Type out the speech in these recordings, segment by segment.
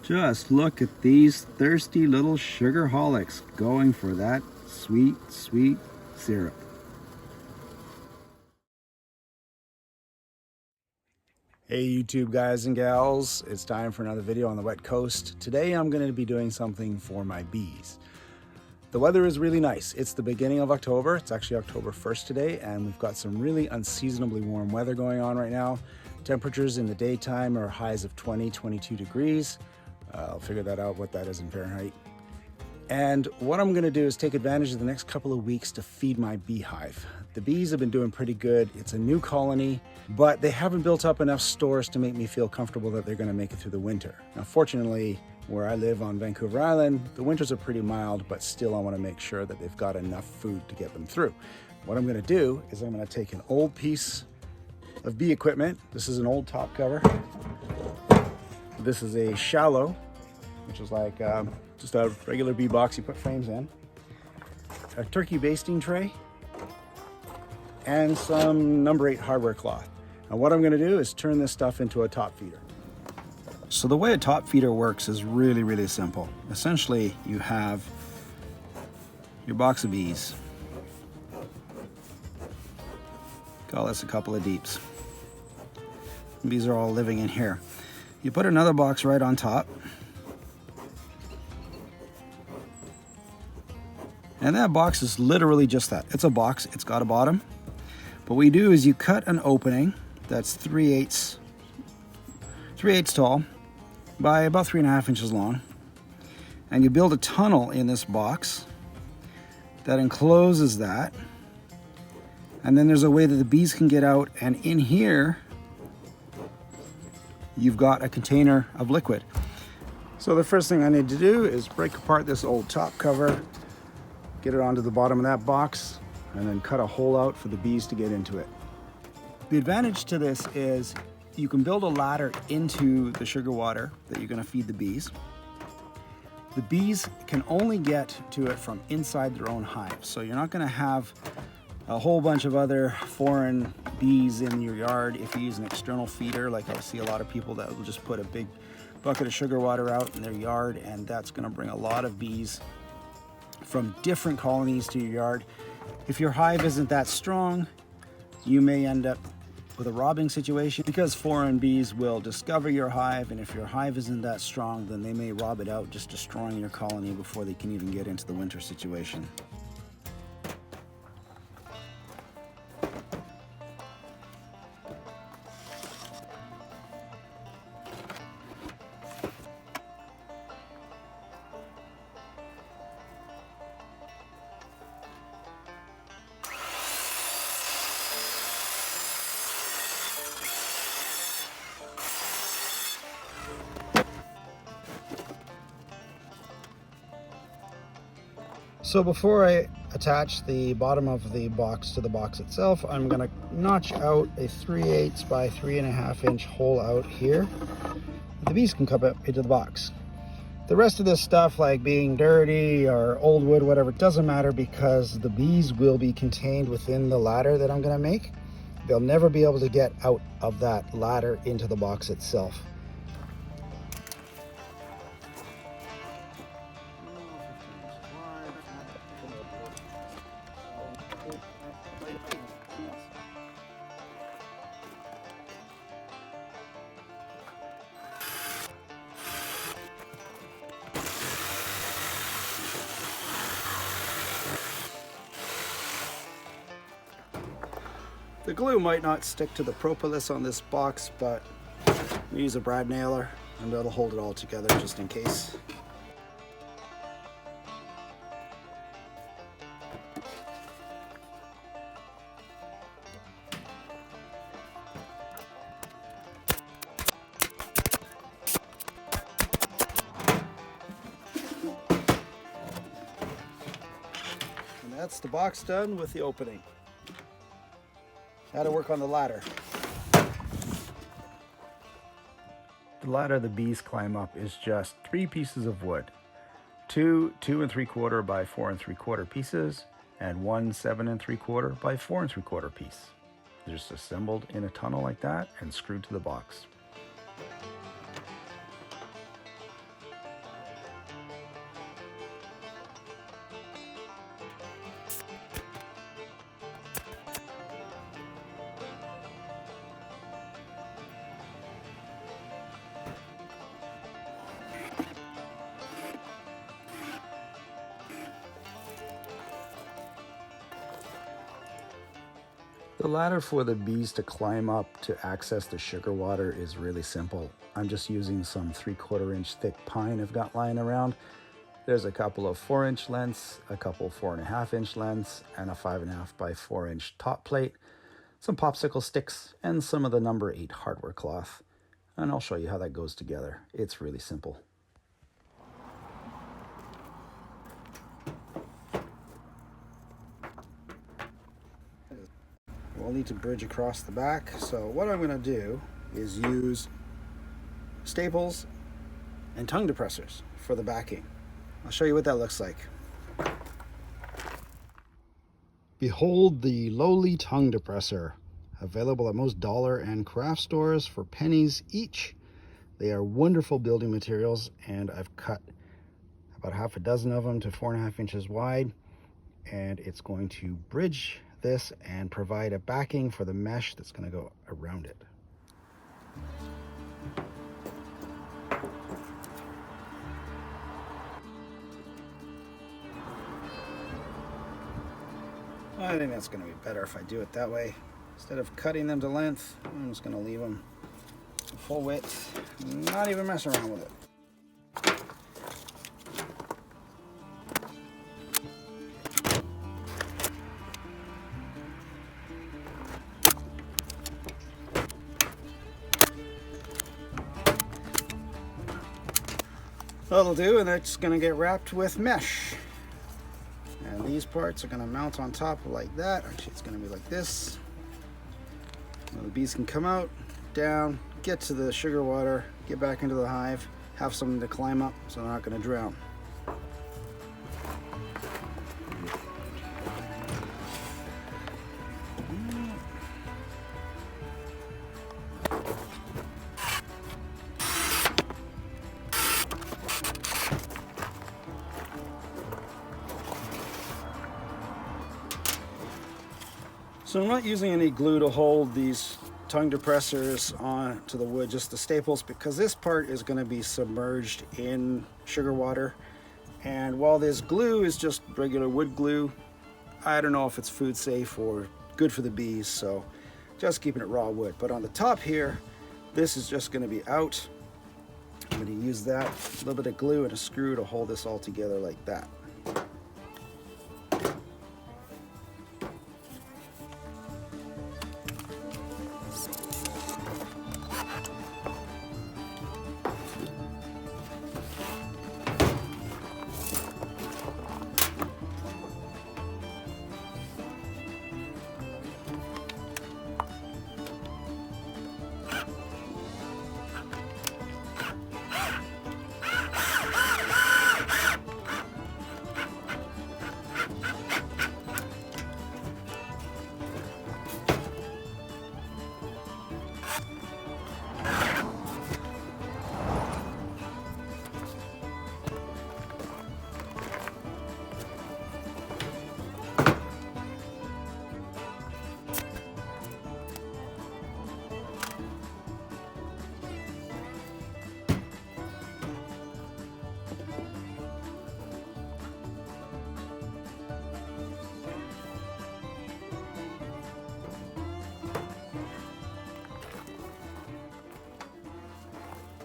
Just look at these thirsty little sugarholics going for that sweet, sweet syrup. Hey YouTube guys and gals, it's time for another video on the Wet Coast. Today I'm going to be doing something for my bees. The weather is really nice. It's the beginning of October. It's actually October 1st today, and we've got some really unseasonably warm weather going on right now. Temperatures in the daytime are highs of 20, 22 degrees. I'll figure that out, what that is in Fahrenheit. And what I'm gonna do is take advantage of the next couple of weeks to feed my beehive. The bees have been doing pretty good. It's a new colony, but they haven't built up enough stores to make me feel comfortable that they're gonna make it through the winter. Now, fortunately, where I live on Vancouver Island, the winters are pretty mild, but still I wanna make sure that they've got enough food to get them through. What I'm gonna do is I'm gonna take an old piece of bee equipment. This is an old top cover. This is a shallow, which is like just a regular bee box you put frames in, a turkey basting tray, and some number 8 hardware cloth. And what I'm gonna do is turn this stuff into a top feeder. So the way a top feeder works is really, really simple. Essentially, you have your box of bees. Call this a couple of deeps. Bees are all living in here. You put another box right on top. And that box is literally just that. It's a box, it's got a bottom. What we do is you cut an opening that's 3/8 tall by about 3.5 inches long. And you build a tunnel in this box that encloses that. And then there's a way that the bees can get out, and in here, you've got a container of liquid. So the first thing I need to do is break apart this old top cover, get it onto the bottom of that box, and then cut a hole out for the bees to get into it. The advantage to this is you can build a ladder into the sugar water that you're going to feed the bees. The bees can only get to it from inside their own hive, so you're not going to have a whole bunch of other foreign bees in your yard if you use an external feeder. Like I see a lot of people that will just put a big bucket of sugar water out in their yard, and that's going to bring a lot of bees from different colonies to your yard. If your hive isn't that strong, you may end up with a robbing situation, because foreign bees will discover your hive, and if your hive isn't that strong, then they may rob it out, just destroying your colony before they can even get into the winter situation. So before I attach the bottom of the box to the box itself, I'm going to notch out a 3/8 by 3.5 inch hole out here. The bees can come up into the box. The rest of this stuff, like being dirty or old wood, whatever, it doesn't matter, because the bees will be contained within the ladder that I'm going to make. They'll never be able to get out of that ladder into the box itself. The glue might not stick to the propolis on this box, but we use a brad nailer and that'll hold it all together just in case. And that's the box done with the opening. Now to work on the ladder. The ladder the bees climb up is just 3 pieces of wood. 2 2 3/4 by 4 3/4 pieces, and 1 7 3/4 by 4 3/4 piece. They're just assembled in a tunnel like that and screwed to the box. The ladder for the bees to climb up to access the sugar water is really simple. I'm just using some 3/4 inch thick pine I've got lying around. There's a couple of 4-inch lengths, a couple 4.5 inch lengths, and a 5.5 by 4 inch top plate, some popsicle sticks, and some of the number 8 hardware cloth. And I'll show you how that goes together. It's really simple. We'll need to bridge across the back. So what I'm going to do is use staples and tongue depressors for the backing. I'll show you what that looks like. Behold the lowly tongue depressor, available at most dollar and craft stores for pennies each. They are wonderful building materials, and I've cut about half a dozen of them to 4.5 inches wide, and it's going to bridge this and provide a backing for the mesh that's going to go around it. I think that's going to be better if I do it that way. Instead of cutting them to length, I'm just going to leave them full width, not even mess around with it. That'll do, and it's going to get wrapped with mesh. And these parts are going to mount on top like that. Actually, it's going to be like this. Now the bees can come out, down, get to the sugar water, get back into the hive, have something to climb up so they're not going to drown. So I'm not using any glue to hold these tongue depressors on to the wood, just the staples, because this part is going to be submerged in sugar water. And while this glue is just regular wood glue, I don't know if it's food safe or good for the bees, so just keeping it raw wood. But on the top here, this is just going to be out. I'm going to use that, a little bit of glue and a screw to hold this all together like that.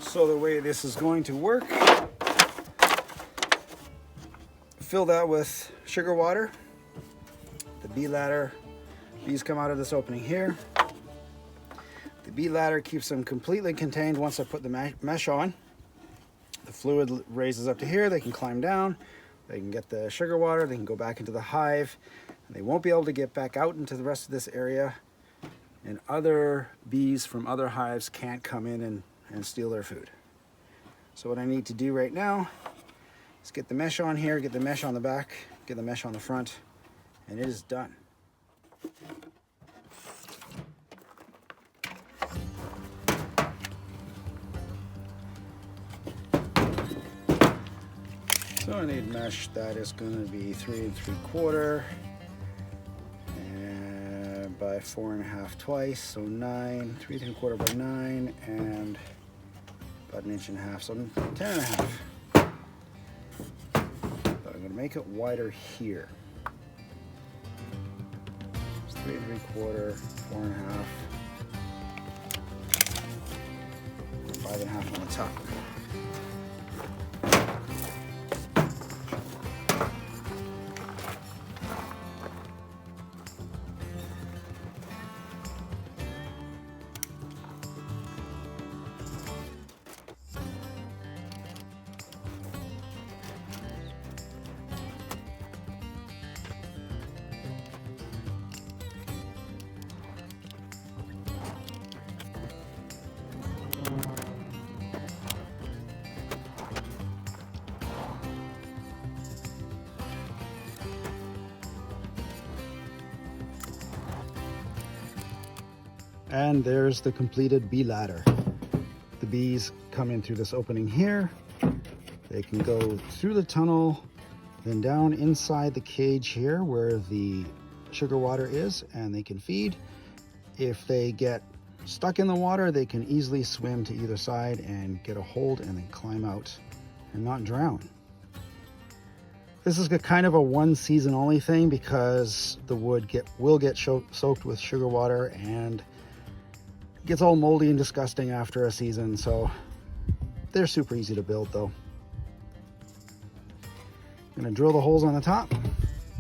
So the way this is going to work, fill that with sugar water. The bee ladder, bees come out of this opening here. The bee ladder keeps them completely contained once I put the mesh on. The fluid raises up to here, they can climb down, they can get the sugar water, they can go back into the hive, and they won't be able to get back out into the rest of this area, and other bees from other hives can't come in and steal their food. So what I need to do right now is get the mesh on here, get the mesh on the back, get the mesh on the front, and it is done. So I need mesh that is going to be 3 3/4 and by 4.5 twice, so 9, 3 3/4 by 9, and about 1.5 inches, so 10.5. But I'm going to make it wider here. It's 3 3/4, 4.5, 5.5 on the top. And there's the completed bee ladder. The bees come in through this opening here. They can go through the tunnel, then down inside the cage here where the sugar water is, and they can feed. If they get stuck in the water, they can easily swim to either side and get a hold and then climb out and not drown. This is kind of a one season only thing because the wood will get soaked with sugar water and gets all moldy and disgusting after a season, so they're super easy to build though. I'm gonna drill the holes on the top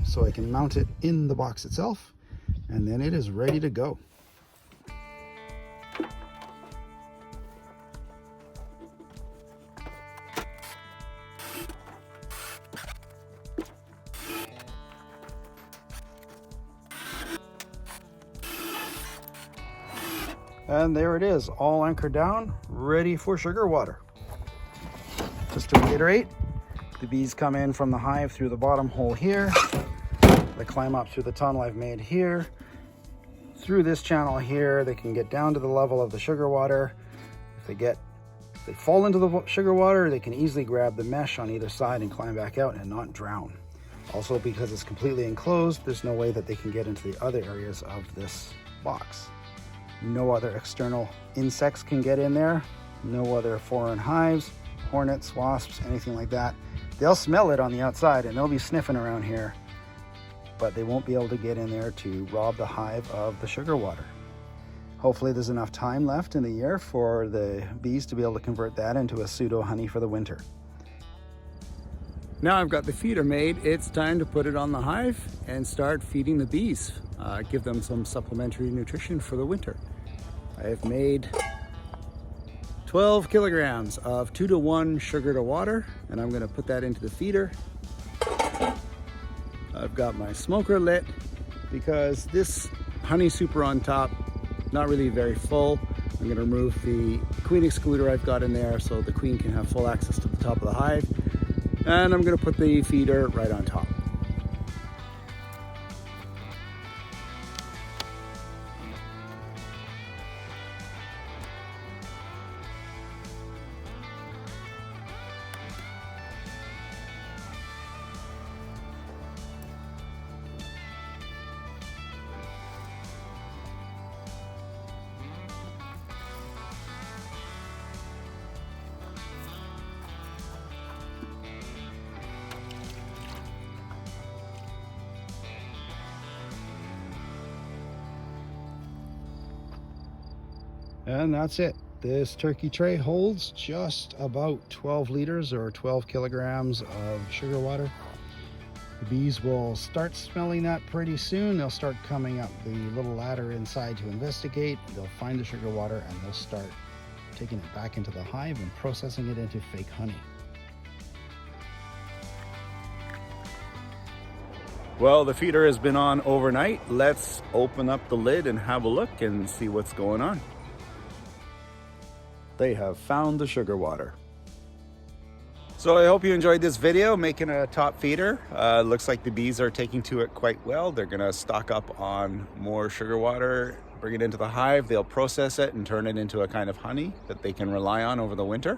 so I can mount it in the box itself, and then it is ready to go. And there it is, all anchored down, ready for sugar water. Just to reiterate, the bees come in from the hive through the bottom hole here. They climb up through the tunnel I've made here. Through this channel here, they can get down to the level of the sugar water. If they fall into the sugar water, they can easily grab the mesh on either side and climb back out and not drown. Also, because it's completely enclosed, there's no way that they can get into the other areas of this box. No other external insects can get in there. No other foreign hives, hornets, wasps, anything like that. They'll smell it on the outside and they'll be sniffing around here, but they won't be able to get in there to rob the hive of the sugar water. Hopefully there's enough time left in the year for the bees to be able to convert that into a pseudo honey for the winter. Now I've got the feeder made, it's time to put it on the hive and start feeding the bees. Give them some supplementary nutrition for the winter. I have made 12 kilograms of 2-to-1 sugar to water, and I'm going to put that into the feeder. I've got my smoker lit because this honey super on top, not really very full. I'm going to remove the queen excluder I've got in there so the queen can have full access to the top of the hive. And I'm going to put the feeder right on top. And that's it. This turkey tray holds just about 12 liters or 12 kilograms of sugar water. The bees will start smelling that pretty soon. They'll start coming up the little ladder inside to investigate. They'll find the sugar water and they'll start taking it back into the hive and processing it into fake honey. Well, the feeder has been on overnight. Let's open up the lid and have a look and see what's going on. They have found the sugar water. So I hope you enjoyed this video making a top feeder. Looks like the bees are taking to it quite well. They're gonna stock up on more sugar water, bring it into the hive. They'll process it and turn it into a kind of honey that they can rely on over the winter.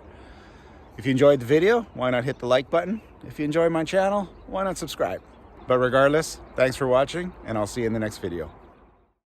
If you enjoyed the video, why not hit the like button? If you enjoy my channel, why not subscribe? But regardless, thanks for watching and I'll see you in the next video.